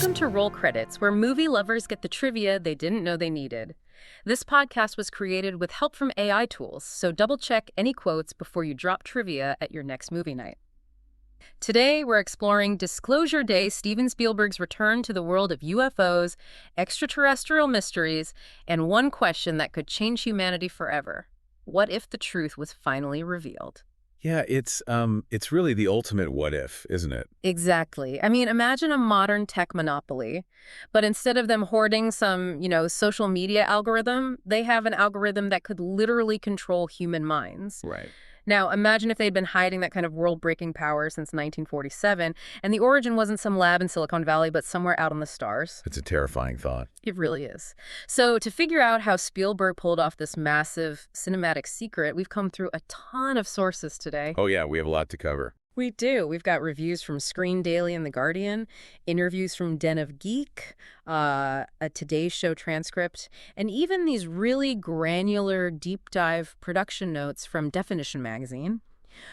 Welcome to Roll Credits, where movie lovers get the trivia they didn't know they needed. This podcast was created with help from AI tools, so double-check any quotes before you drop trivia at your next movie night. Today, we're exploring Disclosure Day, Steven Spielberg's return to the world of UFOs, extraterrestrial mysteries, and one question that could change humanity forever. What if the truth was finally revealed? Yeah, it's really the ultimate what if, isn't it? Exactly. I mean, imagine a modern tech monopoly, but instead of them hoarding some, social media algorithm, they have an algorithm that could literally control human minds. Right. Now, imagine if they'd been hiding that kind of world-breaking power since 1947, and the origin wasn't some lab in Silicon Valley, but somewhere out on the stars. It's a terrifying thought. It really is. So to figure out how Spielberg pulled off this massive cinematic secret, we've come through a ton of sources today. Oh yeah, we have a lot to cover. We do. We've got reviews from Screen Daily and The Guardian, interviews from Den of Geek, a Today Show transcript, and even these really granular deep dive production notes from Definition magazine.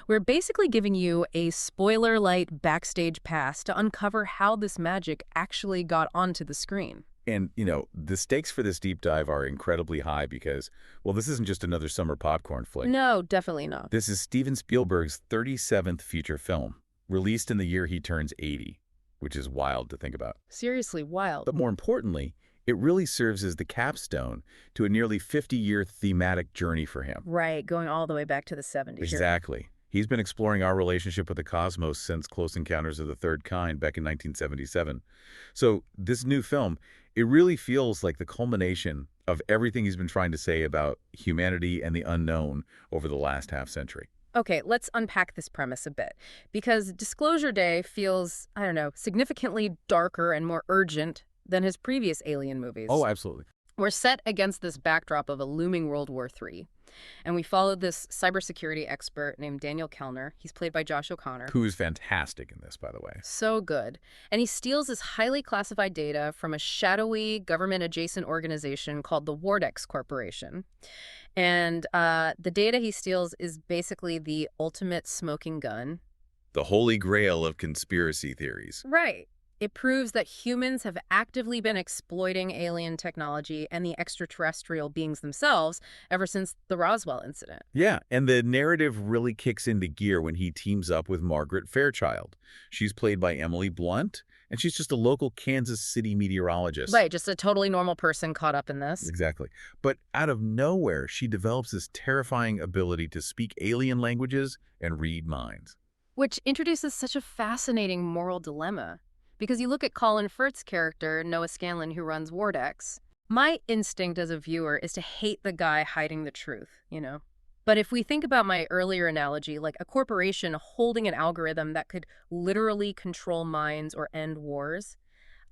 We're basically giving you a spoiler light backstage pass to uncover how this magic actually got onto the screen. And, the stakes for this deep dive are incredibly high because, well, this isn't just another summer popcorn flick. No, definitely not. This is Steven Spielberg's 37th feature film, released in the year he turns 80, which is wild to think about. Seriously, wild. But more importantly, it really serves as the capstone to a nearly 50-year thematic journey for him. Right, going all the way back to the 70s. Exactly. He's been exploring our relationship with the cosmos since Close Encounters of the Third Kind back in 1977. So this new film, it really feels like the culmination of everything he's been trying to say about humanity and the unknown over the last half-century. Okay, let's unpack this premise a bit, because Disclosure Day feels, significantly darker and more urgent than his previous Alien movies. Oh, absolutely. We're set against this backdrop of a looming World War III. And we followed this cybersecurity expert named Daniel Kellner. He's played by Josh O'Connor. Who is fantastic in this, by the way. So good. And he steals this highly classified data from a shadowy government-adjacent organization called the Wardex Corporation. And the data he steals is basically the ultimate smoking gun. The holy grail of conspiracy theories. Right. It proves that humans have actively been exploiting alien technology and the extraterrestrial beings themselves ever since the Roswell incident. Yeah, and the narrative really kicks into gear when he teams up with Margaret Fairchild. She's played by Emily Blunt, and she's just a local Kansas City meteorologist. Right, just a totally normal person caught up in this. Exactly. But out of nowhere, she develops this terrifying ability to speak alien languages and read minds. Which introduces such a fascinating moral dilemma. Because you look at Colin Firth's character, Noah Scanlon, who runs Wardex. My instinct as a viewer is to hate the guy hiding the truth, But if we think about my earlier analogy, like a corporation holding an algorithm that could literally control minds or end wars,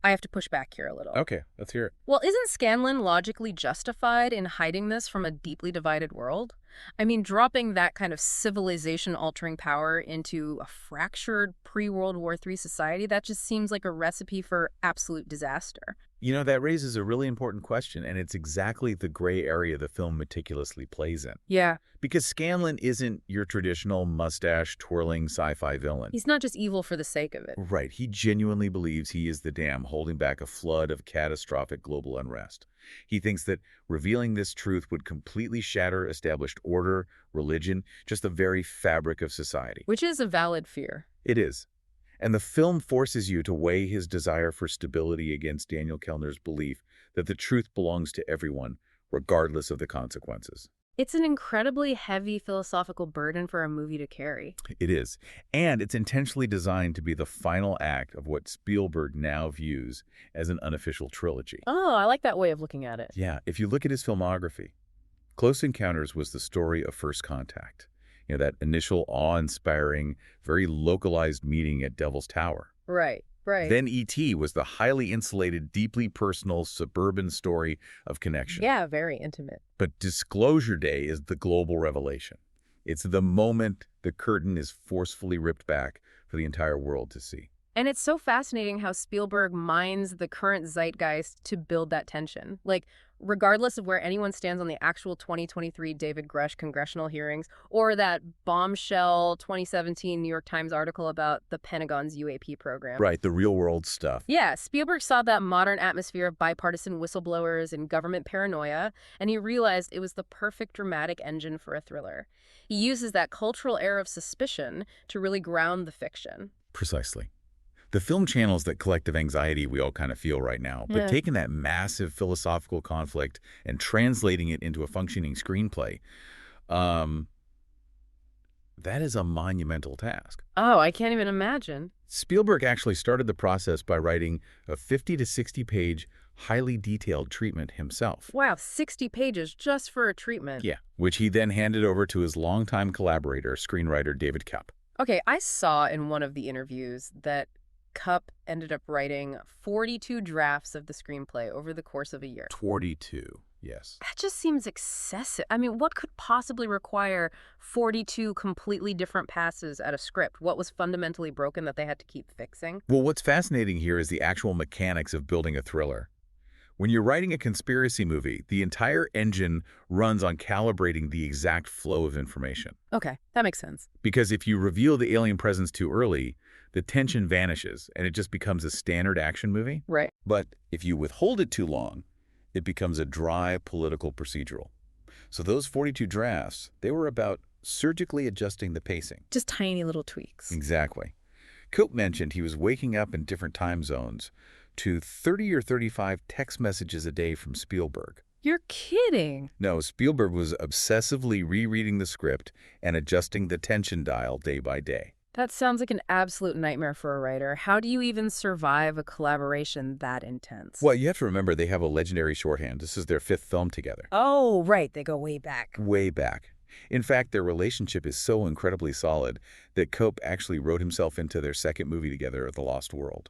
I have to push back here a little. Okay, let's hear it. Well, isn't Scanlon logically justified in hiding this from a deeply divided world? I mean, dropping that kind of civilization-altering power into a fractured pre-World War III society, that just seems like a recipe for absolute disaster. That raises a really important question, and it's exactly the gray area the film meticulously plays in. Yeah. Because Scanlon isn't your traditional mustache-twirling sci-fi villain. He's not just evil for the sake of it. Right. He genuinely believes he is the dam holding back a flood of catastrophic global unrest. He thinks that revealing this truth would completely shatter established order, religion, just the very fabric of society. Which is a valid fear. It is. And the film forces you to weigh his desire for stability against Daniel Kellner's belief that the truth belongs to everyone, regardless of the consequences. It's an incredibly heavy philosophical burden for a movie to carry. It is. And it's intentionally designed to be the final act of what Spielberg now views as an unofficial trilogy. Oh, I like that way of looking at it. Yeah, if you look at his filmography, Close Encounters was the story of first contact. That initial awe-inspiring, very localized meeting at Devil's Tower. Right. Then E.T. was the highly insulated, deeply personal, suburban story of connection. Yeah, very intimate. But Disclosure Day is the global revelation. It's the moment the curtain is forcefully ripped back for the entire world to see. And it's so fascinating how Spielberg mines the current zeitgeist to build that tension. Like, regardless of where anyone stands on the actual 2023 David Grush congressional hearings or that bombshell 2017 New York Times article about the Pentagon's UAP program. Right, the real-world stuff. Yeah, Spielberg saw that modern atmosphere of bipartisan whistleblowers and government paranoia, and he realized it was the perfect dramatic engine for a thriller. He uses that cultural air of suspicion to really ground the fiction. Precisely. The film channels that collective anxiety we all kind of feel right now, but Yeah. taking that massive philosophical conflict and translating it into a functioning screenplay, um, that is a monumental task. Oh, I can't even imagine. Spielberg actually started the process by writing a 50 to 60-page, highly detailed treatment himself. Wow, 60 pages just for a treatment. Yeah, which he then handed over to his longtime collaborator, screenwriter David Koepp. Okay, I saw in one of the interviews that Cupp ended up writing 42 drafts of the screenplay over the course of a year. 42, yes. That just seems excessive. I mean, what could possibly require 42 completely different passes at a script? What was fundamentally broken that they had to keep fixing? Well, what's fascinating here is the actual mechanics of building a thriller. When you're writing a conspiracy movie, the entire engine runs on calibrating the exact flow of information. Okay, that makes sense. Because if you reveal the alien presence too early, the tension vanishes and it just becomes a standard action movie. Right. But if you withhold it too long, it becomes a dry political procedural. So those 42 drafts, they were about surgically adjusting the pacing. Just tiny little tweaks. Exactly. Cope mentioned he was waking up in different time zones to 30 or 35 text messages a day from Spielberg. You're kidding. No, Spielberg was obsessively rereading the script and adjusting the tension dial day by day. That sounds like an absolute nightmare for a writer. How do you even survive a collaboration that intense? Well, you have to remember they have a legendary shorthand. This is their 5th film together. Oh, right. They go way back. Way back. In fact, their relationship is so incredibly solid that Cope actually wrote himself into their second movie together, The Lost World,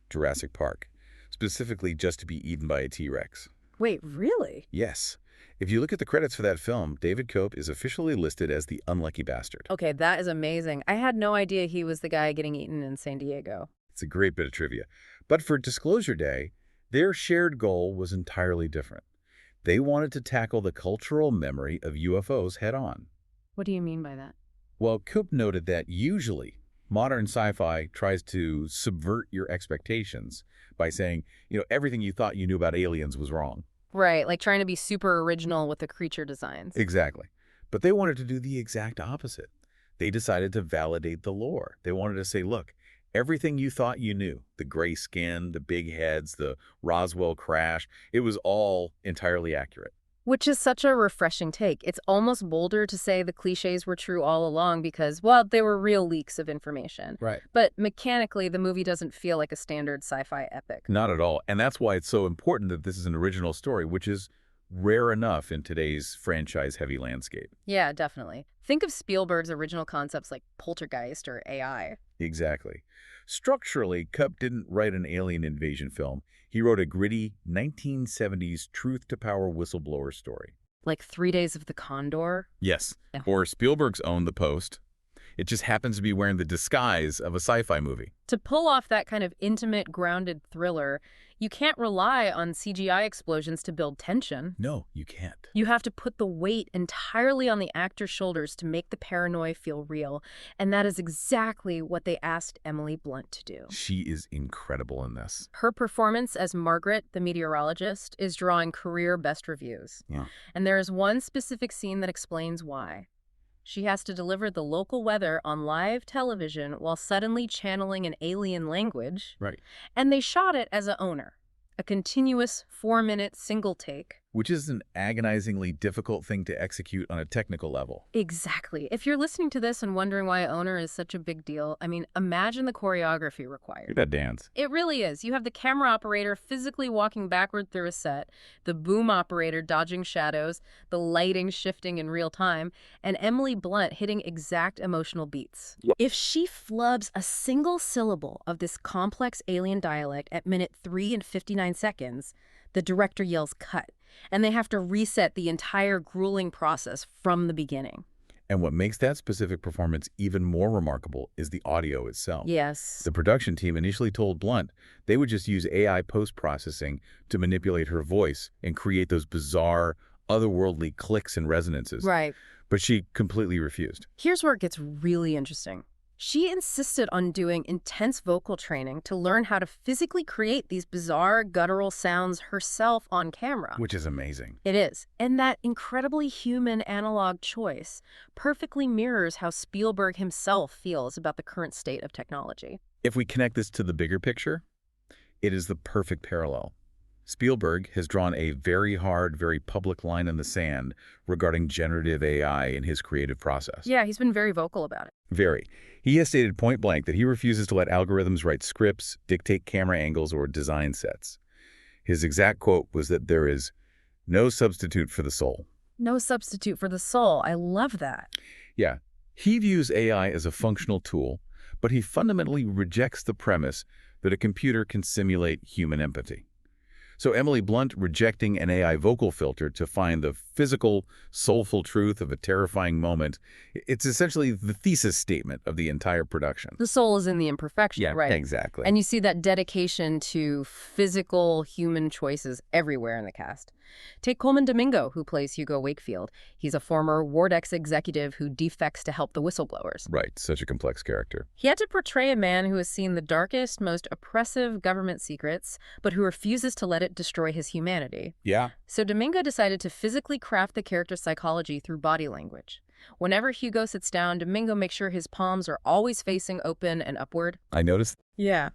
Jurassic Park, specifically just to be eaten by a T-Rex. Wait, really? Yes. If you look at the credits for that film, David Cope is officially listed as the unlucky bastard. Okay, that is amazing. I had no idea he was the guy getting eaten in San Diego. It's a great bit of trivia. But for Disclosure Day, their shared goal was entirely different. They wanted to tackle the cultural memory of UFOs head-on. What do you mean by that? Well, Coop noted that usually modern sci-fi tries to subvert your expectations by saying, everything you thought you knew about aliens was wrong. Right, like trying to be super original with the creature designs. Exactly. But they wanted to do the exact opposite. They decided to validate the lore. They wanted to say, look, everything you thought you knew, the gray skin, the big heads, the Roswell crash, it was all entirely accurate. Which is such a refreshing take. It's almost bolder to say the cliches were true all along because, well, they were real leaks of information. Right. But mechanically, the movie doesn't feel like a standard sci-fi epic. Not at all. And that's why it's so important that this is an original story, which is rare enough in today's franchise-heavy landscape. Yeah, definitely. Think of Spielberg's original concepts like Poltergeist or AI. Exactly. Structurally, Kup didn't write an alien invasion film. He wrote a gritty 1970s truth-to-power whistleblower story. Like 3 Days of the Condor? Yes. Yeah. Or Spielberg's own The Post. It just happens to be wearing the disguise of a sci-fi movie. To pull off that kind of intimate, grounded thriller, you can't rely on CGI explosions to build tension. No, you can't. You have to put the weight entirely on the actor's shoulders to make the paranoia feel real, and that is exactly what they asked Emily Blunt to do. She is incredible in this. Her performance as Margaret, the meteorologist, is drawing career best reviews. Yeah. And there is one specific scene that explains why. She has to deliver the local weather on live television while suddenly channeling an alien language. Right. And they shot it as a oner, a continuous 4-minute single take. Which is an agonizingly difficult thing to execute on a technical level. Exactly. If you're listening to this and wondering why owner is such a big deal, I mean, imagine the choreography required. Look at that dance. It really is. You have the camera operator physically walking backward through a set, the boom operator dodging shadows, the lighting shifting in real time, and Emily Blunt hitting exact emotional beats. Yep. If she flubs a single syllable of this complex alien dialect at minute 3 and 59 seconds, the director yells cut, and they have to reset the entire grueling process from the beginning. And what makes that specific performance even more remarkable is the audio itself. Yes. The production team initially told Blunt they would just use AI post-processing to manipulate her voice and create those bizarre, otherworldly clicks and resonances. Right. But she completely refused. Here's where it gets really interesting. She insisted on doing intense vocal training to learn how to physically create these bizarre guttural sounds herself on camera. Which is amazing. It is. And that incredibly human analog choice perfectly mirrors how Spielberg himself feels about the current state of technology. If we connect this to the bigger picture, it is the perfect parallel. Spielberg has drawn a very hard, very public line in the sand regarding generative AI in his creative process. Yeah, he's been very vocal about it. Very. He has stated point blank that he refuses to let algorithms write scripts, dictate camera angles, or design sets. His exact quote was that there is no substitute for the soul. No substitute for the soul. I love that. Yeah, he views AI as a functional tool, but he fundamentally rejects the premise that a computer can simulate human empathy. So Emily Blunt rejecting an AI vocal filter to find the physical, soulful truth of a terrifying moment, it's essentially the thesis statement of the entire production. The soul is in the imperfection, right? Exactly. And you see that dedication to physical human choices everywhere in the cast. Take Coleman Domingo, who plays Hugo Wakefield. He's a former Wardex executive who defects to help the whistleblowers. Right, such a complex character. He had to portray a man who has seen the darkest, most oppressive government secrets, but who refuses to let it destroy his humanity. Yeah. So Domingo decided to physically craft the character's psychology through body language. Whenever Hugo sits down, Domingo makes sure his palms are always facing open and upward. I noticed. Yeah.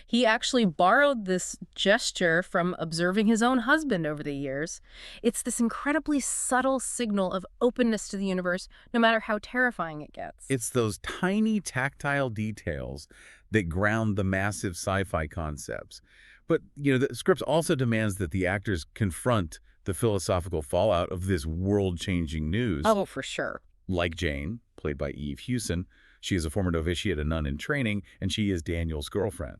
He actually borrowed this gesture from observing his own husband over the years. It's this incredibly subtle signal of openness to the universe, no matter how terrifying it gets. It's those tiny tactile details that ground the massive sci-fi concepts. But, the script also demands that the actors confront the philosophical fallout of this world-changing news. Oh, for sure. Like Jane, played by Eve Hewson. She is a former novitiate, a nun in training, and she is Daniel's girlfriend.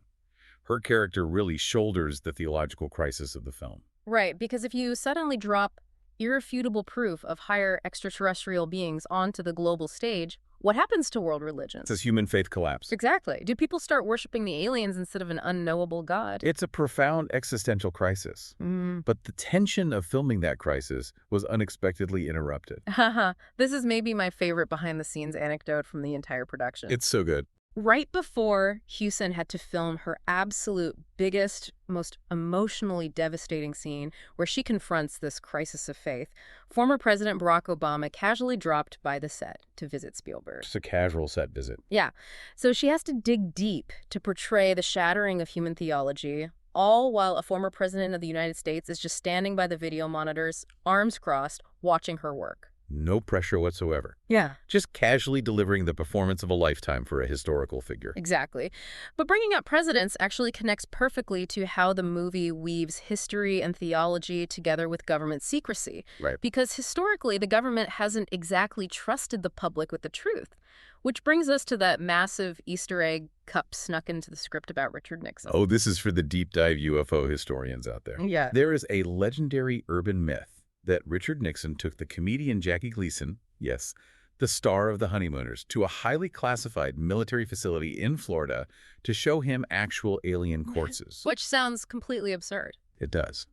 Her character really shoulders the theological crisis of the film. Right, because if you suddenly drop irrefutable proof of higher extraterrestrial beings onto the global stage, what happens to world religions? Does human faith collapse? Exactly. Do people start worshiping the aliens instead of an unknowable God? It's a profound existential crisis. But the tension of filming that crisis was unexpectedly interrupted. Haha, this is maybe my favorite behind-the-scenes anecdote from the entire production. It's so good. Right before Hewson had to film her absolute biggest, most emotionally devastating scene where she confronts this crisis of faith, former President Barack Obama casually dropped by the set to visit Spielberg. Just a casual set visit. Yeah. So she has to dig deep to portray the shattering of human theology, all while a former president of the United States is just standing by the video monitors, arms crossed, watching her work. No pressure whatsoever. Yeah. Just casually delivering the performance of a lifetime for a historical figure. Exactly. But bringing up presidents actually connects perfectly to how the movie weaves history and theology together with government secrecy. Right. Because historically, the government hasn't exactly trusted the public with the truth. Which brings us to that massive Easter egg cup snuck into the script about Richard Nixon. Oh, this is for the deep dive UFO historians out there. Yeah. There is a legendary urban myth that Richard Nixon took the comedian Jackie Gleason, yes, the star of The Honeymooners, to a highly classified military facility in Florida to show him actual alien corpses. Which sounds completely absurd. It does.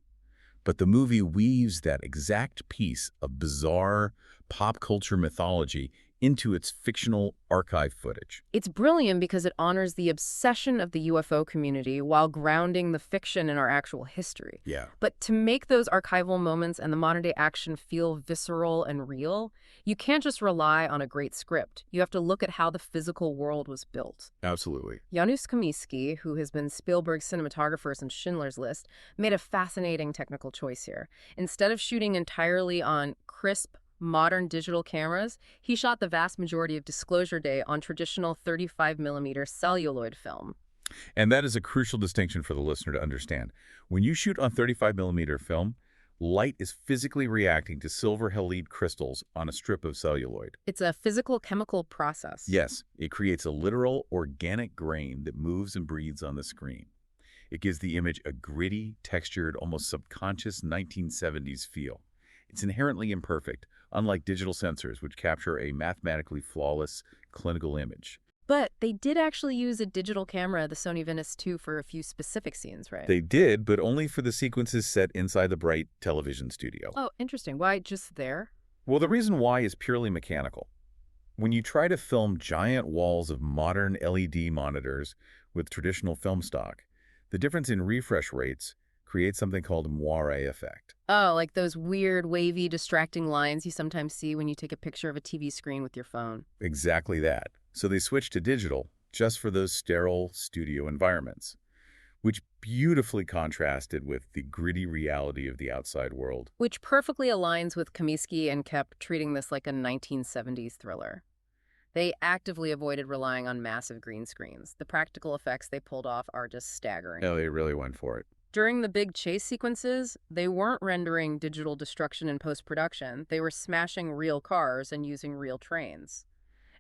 But the movie weaves that exact piece of bizarre pop culture mythology into its fictional archive footage. It's brilliant because it honors the obsession of the UFO community while grounding the fiction in our actual history. Yeah. But to make those archival moments and the modern-day action feel visceral and real, you can't just rely on a great script. You have to look at how the physical world was built. Absolutely. Janusz Kaminski, who has been Spielberg's cinematographer since Schindler's List, made a fascinating technical choice here. Instead of shooting entirely on crisp, modern digital cameras, he shot the vast majority of Disclosure Day on traditional 35mm celluloid film. And that is a crucial distinction for the listener to understand. When you shoot on 35mm film, light is physically reacting to silver halide crystals on a strip of celluloid. It's a physical chemical process. Yes, it creates a literal organic grain that moves and breathes on the screen. It gives the image a gritty, textured, almost subconscious 1970s feel. It's inherently imperfect, unlike digital sensors, which capture a mathematically flawless clinical image. But they did actually use a digital camera, the Sony Venice 2, for a few specific scenes, right? They did, but only for the sequences set inside the bright television studio. Oh, interesting. Why just there? Well, the reason why is purely mechanical. When you try to film giant walls of modern LED monitors with traditional film stock, the difference in refresh rates creates something called a moire effect. Oh, like those weird, wavy, distracting lines you sometimes see when you take a picture of a TV screen with your phone. Exactly that. So they switched to digital just for those sterile studio environments, which beautifully contrasted with the gritty reality of the outside world. Which perfectly aligns with Comiskey and kept treating this like a 1970s thriller. They actively avoided relying on massive green screens. The practical effects they pulled off are just staggering. Oh, they really went for it. During the big chase sequences, they weren't rendering digital destruction in post-production. They were smashing real cars and using real trains.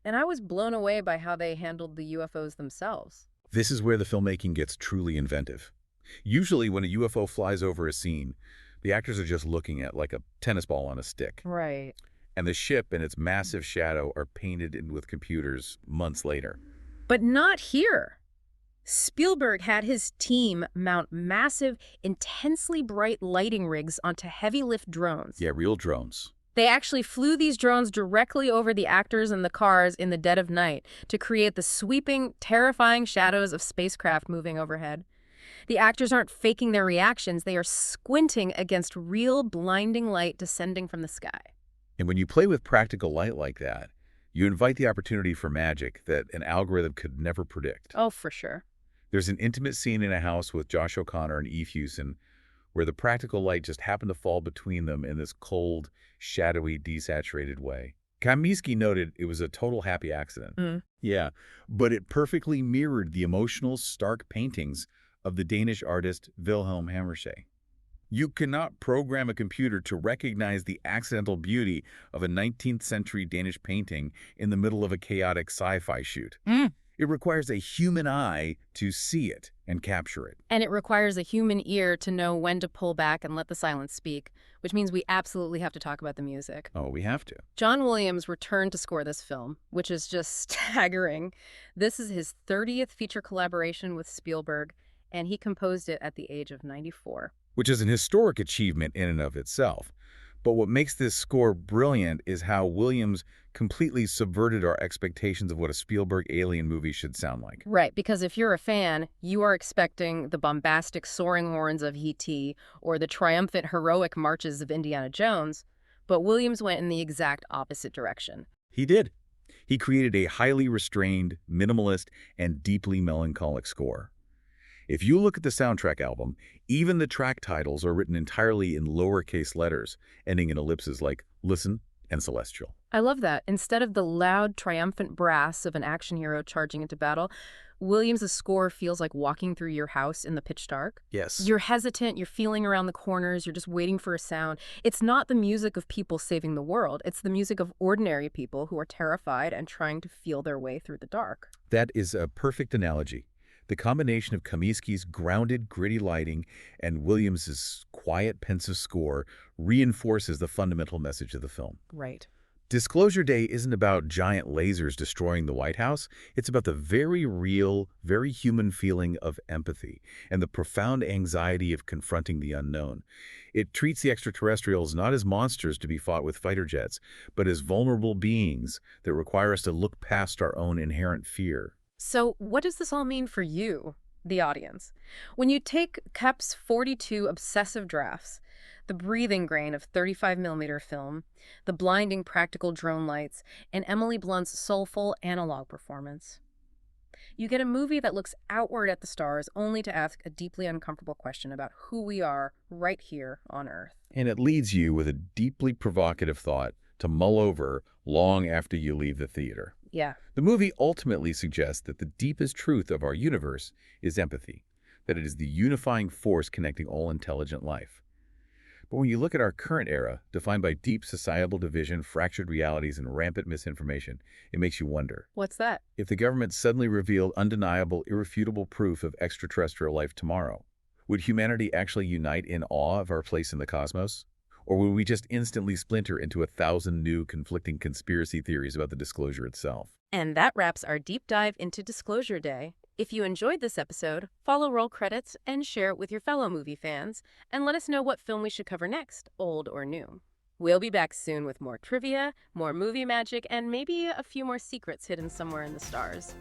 And I was blown away by how they handled the UFOs themselves. This is where the filmmaking gets truly inventive. Usually when a UFO flies over a scene, the actors are just looking at like a tennis ball on a stick. Right. And the ship and its massive shadow are painted in with computers months later. But not here. Spielberg had his team mount massive, intensely bright lighting rigs onto heavy-lift drones. Yeah, real drones. They actually flew these drones directly over the actors and the cars in the dead of night to create the sweeping, terrifying shadows of spacecraft moving overhead. The actors aren't faking their reactions. They are squinting against real, blinding light descending from the sky. And when you play with practical light like that, you invite the opportunity for magic that an algorithm could never predict. Oh, for sure. There's an intimate scene in a house with Josh O'Connor and Eve Hewson where the practical light just happened to fall between them in this cold, shadowy, desaturated way. Comiskey noted it was a total happy accident. Yeah, but it perfectly mirrored the emotional, stark paintings of the Danish artist Wilhelm Hammershøi. You cannot program a computer to recognize the accidental beauty of a 19th century Danish painting in the middle of a chaotic sci-fi shoot. It requires a human eye to see it and capture it. And it requires a human ear to know when to pull back and let the silence speak, which means we absolutely have to talk about the music. Oh, we have to. John Williams returned to score this film, which is just staggering. This is his 30th feature collaboration with Spielberg, and he composed it at the age of 94. Which is an historic achievement in and of itself. But what makes this score brilliant is how Williams completely subverted our expectations of what a Spielberg alien movie should sound like. Right, because if you're a fan, you are expecting the bombastic soaring horns of E.T. or the triumphant heroic marches of Indiana Jones, but Williams went in the exact opposite direction. He did. He created a highly restrained, minimalist, and deeply melancholic score. If you look at the soundtrack album, even the track titles are written entirely in lowercase letters, ending in ellipses like Listen and Celestial. I love that. Instead of the loud, triumphant brass of an action hero charging into battle, Williams' score feels like walking through your house in the pitch dark. Yes. You're hesitant, you're feeling around the corners, you're just waiting for a sound. It's not the music of people saving the world. It's the music of ordinary people who are terrified and trying to feel their way through the dark. That is a perfect analogy. The combination of Comiskey's grounded, gritty lighting and Williams's quiet, pensive score reinforces the fundamental message of the film. Right. Disclosure Day isn't about giant lasers destroying the White House. It's about the very real, very human feeling of empathy and the profound anxiety of confronting the unknown. It treats the extraterrestrials not as monsters to be fought with fighter jets, but as vulnerable beings that require us to look past our own inherent fear. So what does this all mean for you, the audience? When you take Koep's 42 obsessive drafts, the breathing grain of 35mm film, the blinding practical drone lights, and Emily Blunt's soulful analog performance, you get a movie that looks outward at the stars only to ask a deeply uncomfortable question about who we are right here on Earth. And it leaves you with a deeply provocative thought to mull over long after you leave the theater. Yeah. The movie ultimately suggests that the deepest truth of our universe is empathy, that it is the unifying force connecting all intelligent life. But when you look at our current era, defined by deep societal division, fractured realities, and rampant misinformation, it makes you wonder. What's that? If the government suddenly revealed undeniable, irrefutable proof of extraterrestrial life tomorrow, would humanity actually unite in awe of our place in the cosmos? Or will we just instantly splinter into 1,000 new conflicting conspiracy theories about the disclosure itself? And that wraps our deep dive into Disclosure Day. If you enjoyed this episode, follow Roll Credits and share it with your fellow movie fans, and let us know what film we should cover next, old or new. We'll be back soon with more trivia, more movie magic, and maybe a few more secrets hidden somewhere in the stars.